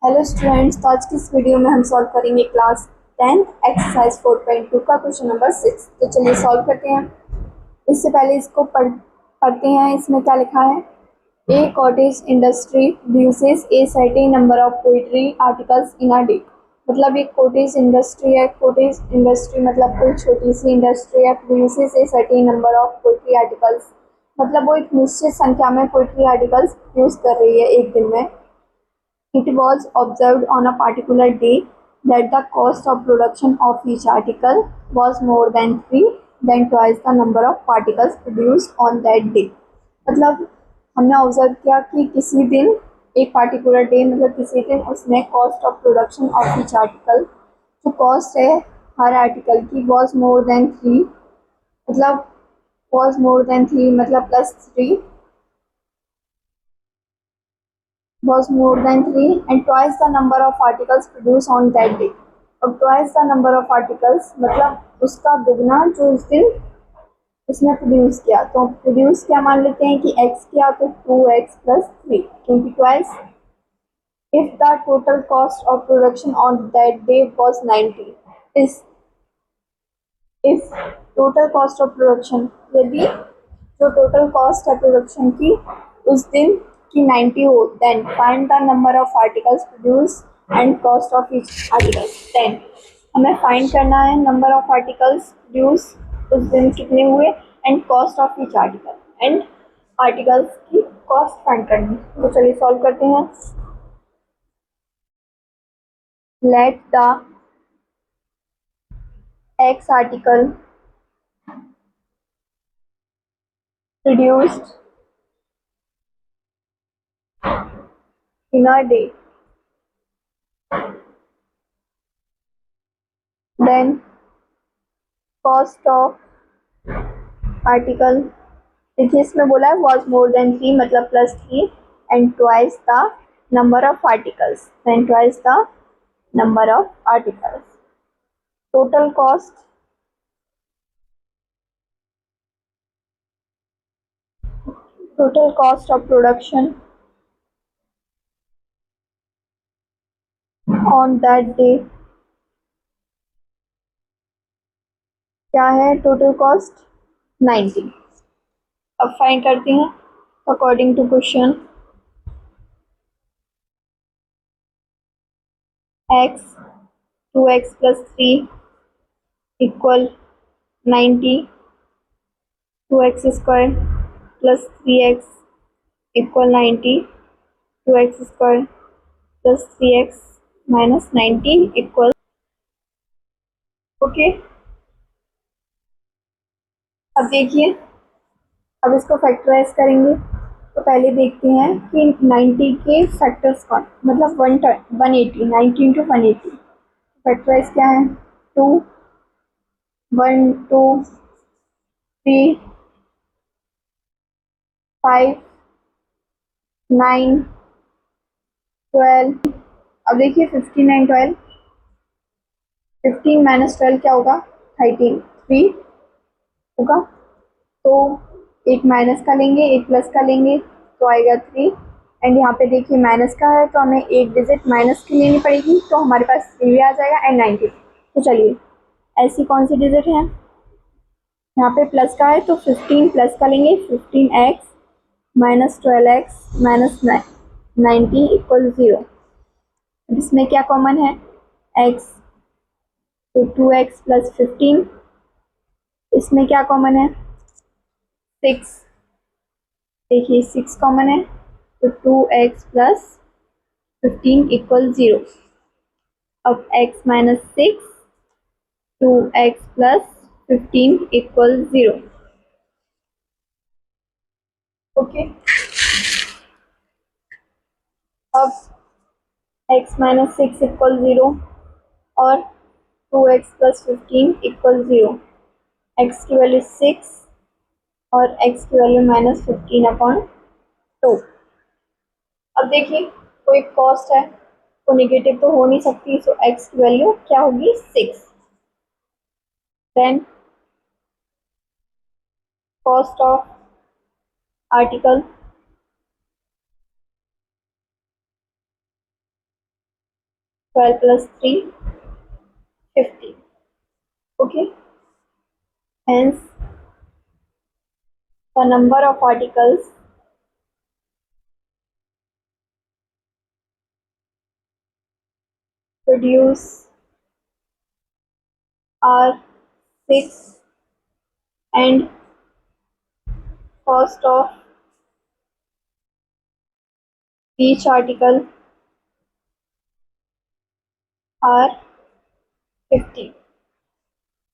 Hello students, तो आज की इस वीडियो में हम सॉल्व करेंगे क्लास 10 एक्सरसाइज 4.2 का क्वेश्चन नंबर 6। तो चलिए सॉल्व करते हैं। इससे पहले इसको पढ़ते हैं। इसमें क्या लिखा है? A cottage industry produces a certain number of poetry articles in a day. मतलब एक कॉटेज इंडस्ट्री है। कॉटेज इंडस्ट्री मतलब कोई छोटी सी इंडस्ट्री है। Produces a certain number of poetry articles मतलब वो एक निश्चित संख्या में पोइट्री आर्टिकल्स प्रोड्यूस कर रही है एक दिन में। It was observed on a particular day that the cost of production of each article was more than twice the number of particles produced on that day. मतलब हमने ऑब्जर्व किया कि किसी दिन, एक पार्टिकुलर डे मतलब किसी दिन, उसमें cost of production of each article, जो कॉस्ट है हर आर्टिकल की, वॉज मोर देन 3 मतलब वॉज मोर देन 3 मतलब +3 was more than 3 and twice the number of articles produced on that day. और twice the number of articles मतलब उसका दुगना जो उस दिन उसने प्रोड्यूस किया। तो प्रोड्यूस क्या मान लेते हैं कि x किया तो 2x + 3, क्योंकि twice। if the total cost of production on that day was 90 is if total cost of production यदि जो टोटल कॉस्ट है प्रोडक्शन की उस दिन की 90 हो, then find the number of articles produce and cost of each article. Then हमें find करना है नंबर ऑफ आर्टिकल्स प्रोड्यूस उस दिन कितने हुए and cost of each article and articles की कॉस्ट फाइंड करनी। तो चलिए सॉल्व करते हैं। Let the x article produced in a day, then cost of article, देखिए इसमें बोला है was more than 3 मतलब +3 and twice the number of articles, then twice the number of articles. Total cost of production on that day क्या है? Total cost 90। अब find करते हैं according to question. x 2x + 3 equal 90, 2x² + 3x equal 90, 2x² + 3x - 90 equal. Okay, अब देखिए, अब इसको factorise करेंगे। तो पहले देखते हैं कि 90 के फैक्टर्स कौन, मतलब 180, 90 × 180। फैक्टराइज क्या है? 2 1 2 3 5 9 12। अब देखिए 15 and 12, 15 - 12 क्या होगा? 13, 3 होगा। तो एक माइनस का लेंगे, एक प्लस का लेंगे तो आएगा 3। एंड यहाँ पे देखिए माइनस का है तो हमें एक डिजिट माइनस की लेनी पड़ेगी, तो हमारे पास 3 भी आ जाएगा एंड 90। तो चलिए ऐसी कौन सी डिजिट है? यहाँ पे प्लस का है तो 15 प्लस का लेंगे, 15x - 12x - 90 = 0। इसमें क्या कॉमन है? x, तो 2x + 15। इसमें क्या कॉमन है? 6, देखिए 6 कॉमन है तो 2x + 15 = 0। अब x - 6 2x + 15 = 0। ओके, अब x - 6 = 0 और 2x + 15 = 0। x की वैल्यू 6 और x की वैल्यू -15/2। अब देखिए कोई कॉस्ट है तो नेगेटिव तो हो नहीं सकती, सो x की वैल्यू क्या होगी? 6। Then cost of article 12 plus 3, 50. Okay. Hence, the number of articles produced are 6 and cost of each article are 50.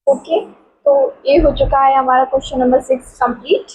Okay, तो ये हो चुका है हमारा क्वेश्चन नंबर 6 कंप्लीट।